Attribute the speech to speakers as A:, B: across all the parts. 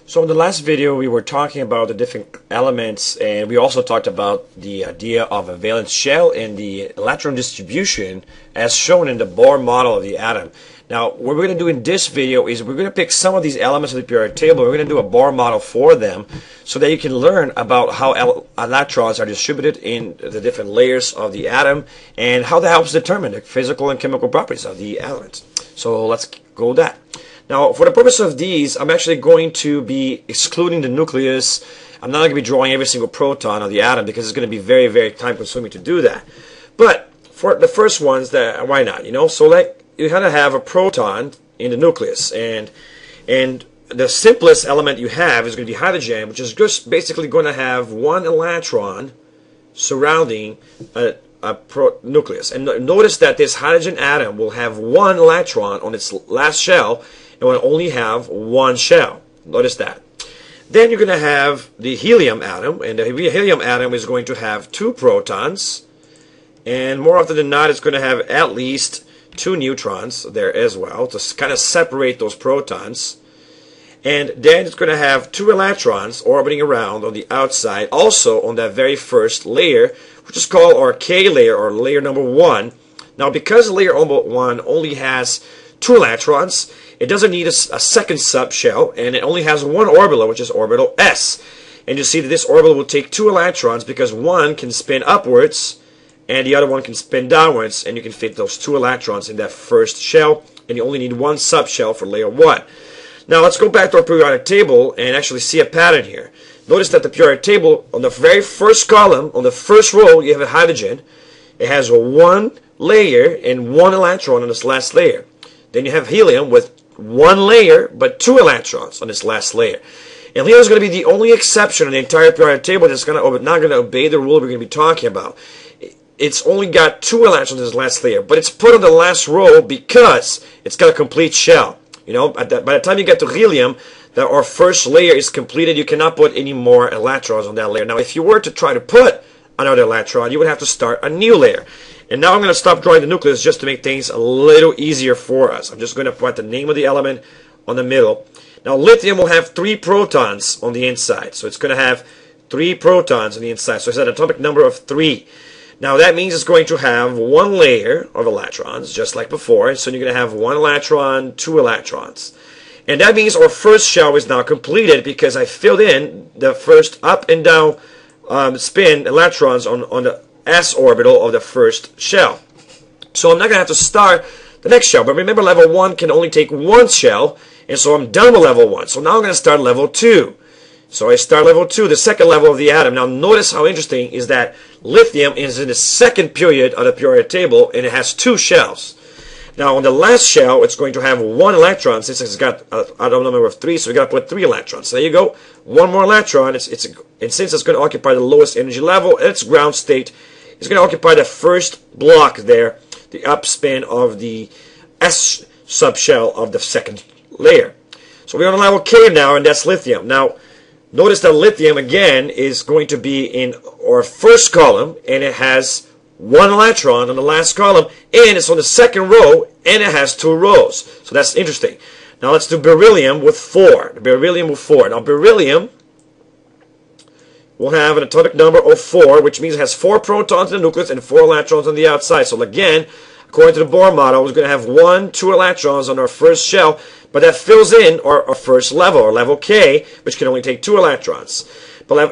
A: So in the last video we were talking about the different elements, and we also talked about the idea of a valence shell and the electron distribution as shown in the Bohr model of the atom. Now what we're going to do in this video is we're going to pick some of these elements of the periodic table. We're going to do a Bohr model for them so that you can learn about how electrons are distributed in the different layers of the atom and how that helps determine the physical and chemical properties of the elements. So let's go with that. Now, for the purpose of these, I'm actually going to be excluding the nucleus. I'm not going to be drawing every single proton of the atom because it's going to be very, very time consuming to do that. But for the first ones, why not? So like you kind of have a proton in the nucleus, and the simplest element you have is going to be hydrogen, which is just basically going to have one electron surrounding a nucleus. And notice that this hydrogen atom will have one electron on its last shell. It will only have one shell. Notice that. Then you're going to have the helium atom, and the helium atom is going to have two protons, and more often than not it's going to have at least two neutrons there as well to kind of separate those protons. And then it's going to have two electrons orbiting around on the outside, also on that very first layer, which is called our K layer, or layer number 1. Now because layer number 1 only has two electrons, it doesn't need a second subshell, and it only has one orbital, which is orbital S. And you see that this orbital will take two electrons because one can spin upwards and the other one can spin downwards, and you can fit those two electrons in that first shell, and you only need one subshell for layer 1. Now let's go back to our periodic table and actually see a pattern here. Notice that the periodic table, on the very first column, on the first row, you have a hydrogen. It has one layer and one electron on this last layer. Then you have helium with one layer but two electrons on this last layer. And helium is going to be the only exception in the entire periodic table that's not going to obey the rule we're going to be talking about. It's only got two electrons in this last layer, but it's put on the last row because it's got a complete shell. By the time you get to helium, our first layer is completed. You cannot put any more electrons on that layer. Now, if you were to try to put another electron, you would have to start a new layer. And now I'm going to stop drawing the nucleus just to make things a little easier for us. I'm just going to put the name of the element on the middle. Now, lithium will have three protons on the inside. So it's going to have three protons on the inside. So it's an atomic number of 3. Now that means it's going to have one layer of electrons, just like before. So you're going to have one electron, two electrons. And that means our first shell is now completed because I filled in the first up and down spin electrons on the S orbital of the first shell. So I'm not going to have to start the next shell. But remember, level 1 can only take one shell. And so I'm done with level 1. So now I'm going to start level 2. So I start level 2, the second level of the atom. Now notice how interesting is that lithium is in the second period of the periodic table, and it has two shells. Now on the last shell, it's going to have one electron, since it's got an atomic number of 3, so we got to put 3 electrons. So there you go, one more electron. And since it's going to occupy the lowest energy level, its ground state, it's going to occupy the first block there, the upspin of the S subshell of the second layer. So we're on level K now, and that's lithium. Now notice that lithium, again, is going to be in our first column, and it has one electron on the last column, and it's on the second row, and it has two rows. So that's interesting. Now let's do beryllium with 4. Beryllium with 4. Now beryllium will have an atomic number of 4, which means it has 4 protons in the nucleus and 4 electrons on the outside. So again, according to the Bohr model, we're going to have 2 electrons on our first shell, but that fills in our first level, or level K, which can only take 2 electrons.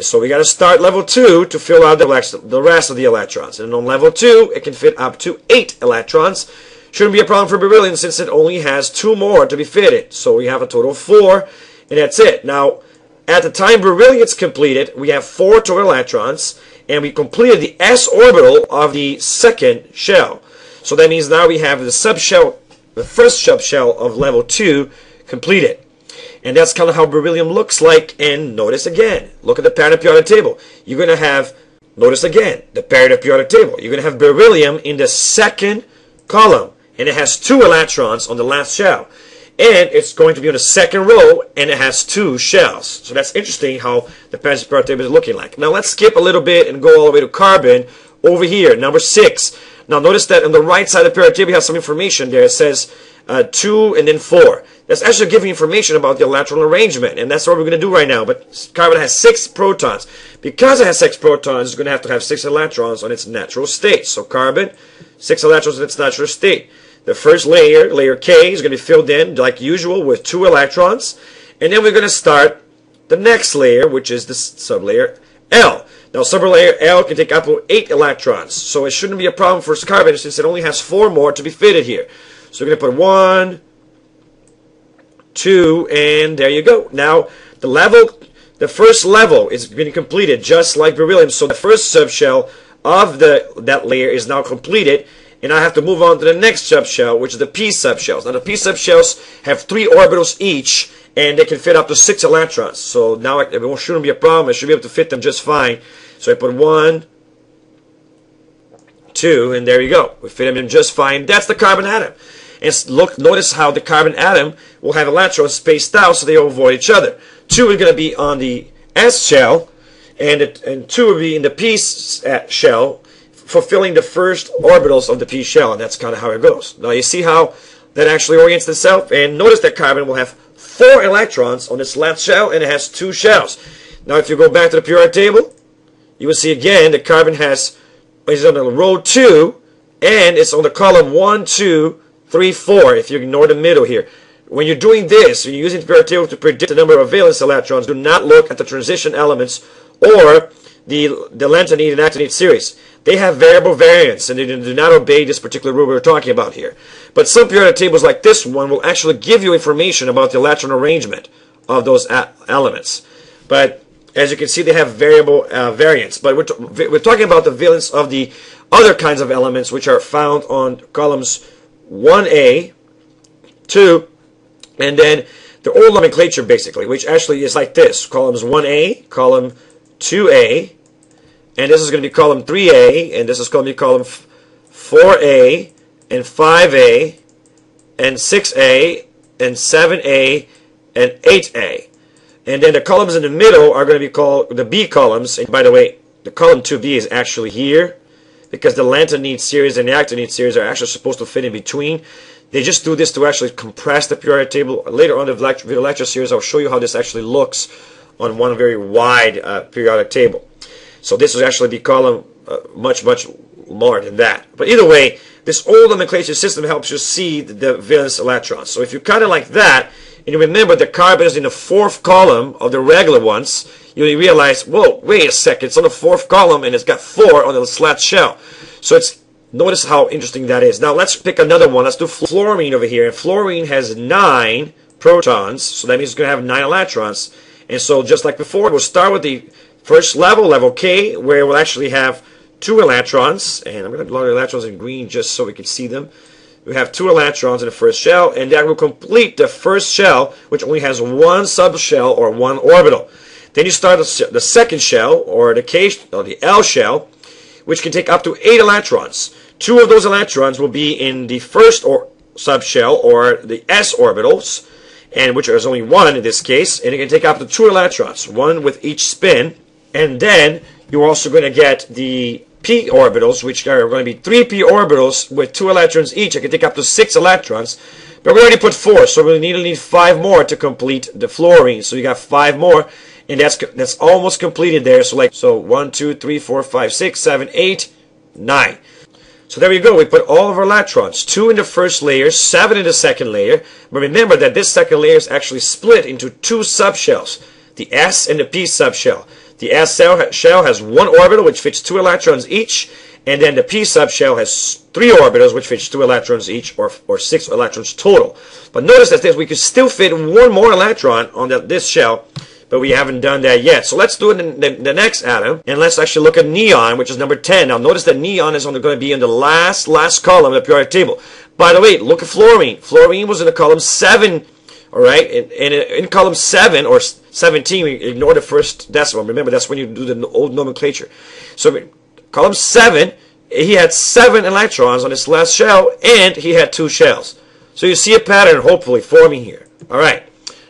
A: So we got to start level 2 to fill out the rest of the electrons. And on level 2, it can fit up to 8 electrons. Shouldn't be a problem for beryllium since it only has 2 more to be fitted. So we have a total of 4, and that's it. Now, at the time beryllium is completed, we have 4 total electrons, and we completed the S orbital of the second shell. So that means now we have the subshell, the first subshell of level 2 completed. And that's kind of how beryllium looks like. And notice again, look at the pattern of periodic table. You're going to have, notice again, the pattern of periodic table. You're going to have beryllium in the second column, and it has 2 electrons on the last shell. And it's going to be on the second row, and it has 2 shells. So that's interesting how the pattern of periodic table is looking like. Now let's skip a little bit and go all the way to carbon over here, number 6. Now notice that on the right side of the periodic table, you have some information there. It says 2 and then 4. That's actually giving information about the electron arrangement, and that's what we're going to do right now. But carbon has 6 protons. Because it has 6 protons, it's going to have 6 electrons on its natural state. So carbon, 6 electrons in its natural state. The first layer, layer K, is going to be filled in, like usual, with 2 electrons. And then we're going to start the next layer, which is the sublayer L. Now, sublayer L can take up to 8 electrons. So it shouldn't be a problem for carbon since it only has 4 more to be fitted here. So we're going to put 1, 2, and there you go. Now, the first level is being completed just like beryllium. So the first subshell of that layer is now completed. And I have to move on to the next subshell, which is the p subshells. Now, the p subshells have 3 orbitals each, and they can fit up to 6 electrons. So now it shouldn't be a problem. I should be able to fit them just fine. So I put 1, 2, and there you go. We fit them in just fine. That's the carbon atom. And notice how the carbon atom will have electrons spaced out so they will avoid each other. 2 is going to be on the S shell, and 2 will be in the p shell, fulfilling the first orbitals of the p shell, and that's kind of how it goes. Now you see how that actually orients itself, and notice that carbon will have 4 electrons on its left shell, and it has 2 shells. Now if you go back to the periodic table, you will see again that carbon is on the row 2, and it's on the column 1, 2, 3, 4, if you ignore the middle here. When you're doing this, when you're using the periodic table to predict the number of valence electrons, do not look at the transition elements or the lanthanide and actinide series. They have variable variance, and they do not obey this particular rule we're talking about here. But some periodic tables like this one will actually give you information about the electron arrangement of those elements. But as you can see, they have variable variance. But we're talking about the valence of the other kinds of elements, which are found on columns 1A, 2, and then the old nomenclature, basically, which actually is like this. Columns 1A, column 2A, and this is going to be column 3A, and this is going to be column 4A, and 5A, and 6A, and 7A, and 8A. And then the columns in the middle are going to be called the B columns. And by the way, the column 2B is actually here, because the lanthanide series and the actinide series are actually supposed to fit in between. They just do this to actually compress the periodic table. Later on in the lecture series, I'll show you how this actually looks on one very wide periodic table. So this will actually be column much more than that. But either way, this old nomenclature system helps you see the valence electrons. So if you cut it like that, and you remember the carbon is in the 4th column of the regular ones, you realize, whoa, wait a second, it's on the 4th column and it's got 4 on the slat shell. So notice how interesting that is. Now let's pick another one. Let's do fluorine over here. And fluorine has 9 protons, so that means it's going to have 9 electrons. And so just like before, we'll start with the first level, level K, where we'll actually have 2 electrons. And I'm going to color the electrons in green just so we can see them. We have 2 electrons in the first shell, and that will complete the first shell, which only has 1 subshell or 1 orbital. Then you start the second shell, or the K, or the L shell, which can take up to 8 electrons. 2 of those electrons will be in the first subshell, or the S orbitals, and which is only 1 in this case, and it can take up to 2 electrons, 1 with each spin. And then you're also going to get the p orbitals, which are going to be 3 p orbitals with 2 electrons each. I can take up to 6 electrons, but we already put 4, so we need 5 more to complete the fluorine. So you got 5 more, and that's almost completed there. So 1, 2, 3, 4, 5, 6, 7, 8, 9. So there we go. We put all of our electrons, 2 in the first layer, 7 in the second layer. But remember that this second layer is actually split into 2 subshells, the S and the P subshell. The S shell has 1 orbital, which fits 2 electrons each, and then the P subshell has 3 orbitals, which fits 2 electrons each, or 6 electrons total. But notice that we could still fit 1 more electron on this shell, but we haven't done that yet. So let's do it in the next atom, and let's actually look at neon, which is number 10. Now notice that neon is only going to be in the last column of the periodic table. By the way, look at fluorine. Fluorine was in the column 7. All right, and in column 7 or 17, we ignore the first decimal. Remember, that's when you do the old nomenclature. So column 7, he had 7 electrons on his last shell, and he had 2 shells. So you see a pattern, hopefully, forming here. All right,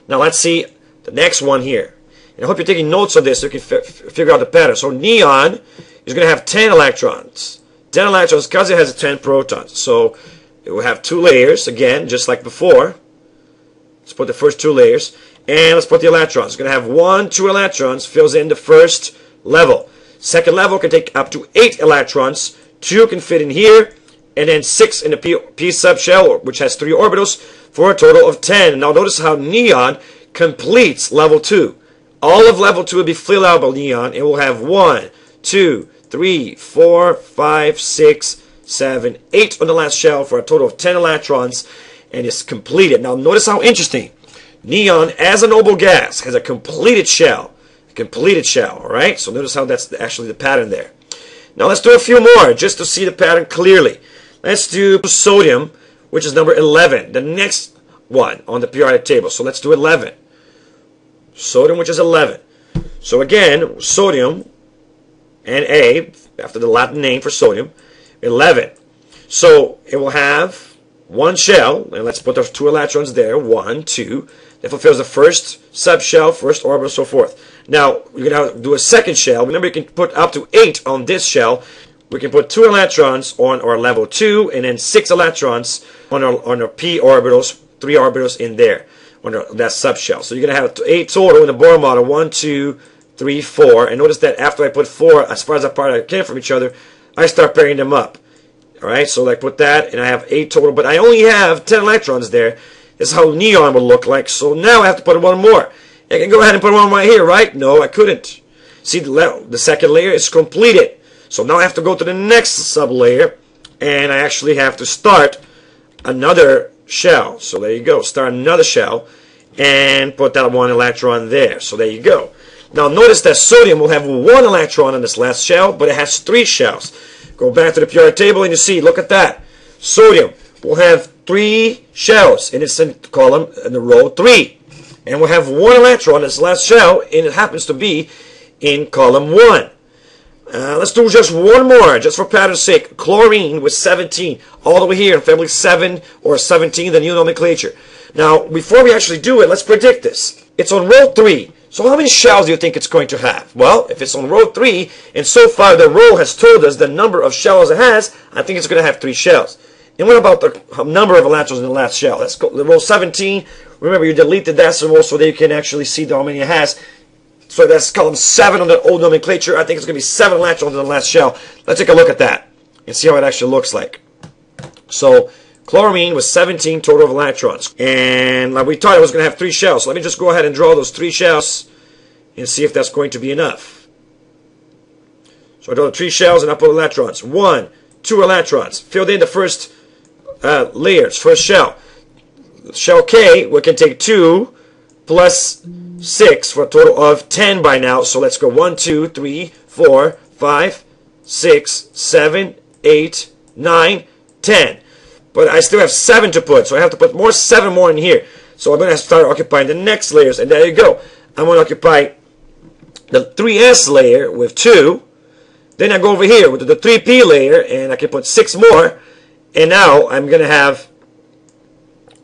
A: now let's see the next one here. And I hope you're taking notes of this so you can figure out the pattern. So neon is going to have 10 electrons. 10 electrons because it has 10 protons. So it will have 2 layers, again, just like before. Let's put the first 2 layers. And let's put the electrons. It's going to have 1, 2 electrons, fills in the first level. Second level can take up to 8 electrons. 2 can fit in here, and then 6 in the P subshell, which has 3 orbitals, for a total of 10. Now notice how neon completes level 2. All of level 2 will be filled out by neon. It will have 1, 2, 3, 4, 5, 6, 7, 8 on the last shell for a total of 10 electrons, and it's completed. Now notice how interesting. Neon, as a noble gas, has a completed shell. Alright? So notice how that's actually the pattern there. Now let's do a few more, just to see the pattern clearly. Let's do sodium, which is number 11, the next one on the periodic table. So let's do 11. Sodium, which is 11. So again, sodium, Na, after the Latin name for sodium, 11. So it will have 1 shell, and let's put those 2 electrons there, 1, 2. That fulfills the first subshell, first orbital, so forth. Now, we're going to do a second shell. Remember, you can put up to 8 on this shell. We can put 2 electrons on our level 2, and then 6 electrons on our p orbitals, 3 orbitals in there, on that subshell. So you're going to have 8 total in the Bohr model, 1, 2, 3, 4. And notice that after I put 4 as far as apart I can from each other, I start pairing them up. Alright, so I put that, and I have 8 total, but I only have 10 electrons there. This is how neon would look like. So now I have to put 1 more. I can go ahead and put 1 right here, right? No, I couldn't. See, the second layer is completed. So now I have to go to the next sub-layer, and I actually have to start another shell. So there you go. Start another shell, and put that 1 electron there. So there you go. Now notice that sodium will have 1 electron on this last shell, but it has 3 shells. Go back to the periodic table, and you see, look at that. Sodium will have 3 shells, and it's in column in the row 3. And we'll have 1 electron in this last shell, and it happens to be in column 1. Let's do just 1 more, just for pattern's sake. Chlorine with 17, all the way here in family 7 or 17, the new nomenclature. Now, before we actually do it, let's predict this. It's on row 3. So how many shells do you think it's going to have? Well, if it's on row 3, and so far the row has told us the number of shells it has, I think it's going to have 3 shells. And what about the number of electrons in the last shell? Let's go to row 17. Remember, you delete the decimal so that you can actually see how many it has. So that's column 7 on the old nomenclature. I think it's going to be 7 electrons in the last shell. Let's take a look at that and see how it actually looks like. So chloramine was 17 total of electrons. And like we thought, it was going to have 3 shells. So let me just go ahead and draw those 3 shells and see if that's going to be enough. So I draw the 3 shells and I put electrons. 1, 2 electrons. Filled in the first layers, first shell. Shell K, we can take 2 plus 6 for a total of 10 by now. So let's go 1, 2, 3, 4, 5, 6, 7, 8, 9, 10. But I still have 7 to put, so I have to put 7 more in here. So I'm going to start occupying the next layers, and there you go. I'm going to occupy the 3s layer with 2. Then I go over here with the 3p layer, and I can put 6 more. And now I'm going to have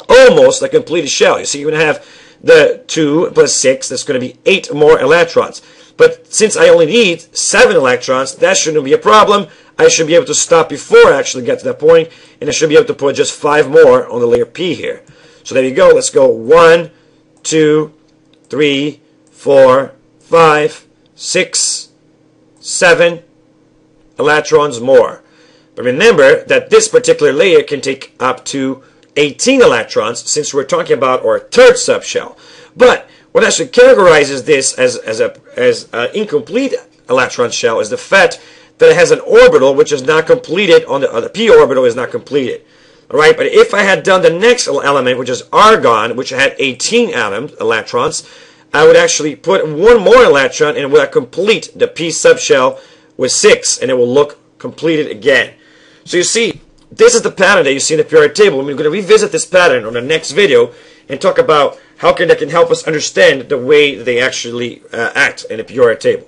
A: almost a completed shell. You see, you're going to have the 2 plus 6. That's going to be 8 more electrons. But since I only need 7 electrons, that shouldn't be a problem. I should be able to stop before I actually get to that point, and I should be able to put just 5 more on the layer P here. So there you go. Let's go 1, 2, 3, 4, 5, 6, 7 electrons more. But remember that this particular layer can take up to 18 electrons, since we're talking about our 3rd subshell. But what actually characterizes this as an incomplete electron shell is the fact that it has an orbital which is not completed on the p orbital is not completed. Alright, but if I had done the next element, which is argon, which had 18 electrons, I would actually put 1 more electron and it would complete the p subshell with 6, and it will look completed again. So you see, this is the pattern that you see in the periodic table. We're going to revisit this pattern on the next video and talk about how that can help us understand the way they actually act in the periodic table.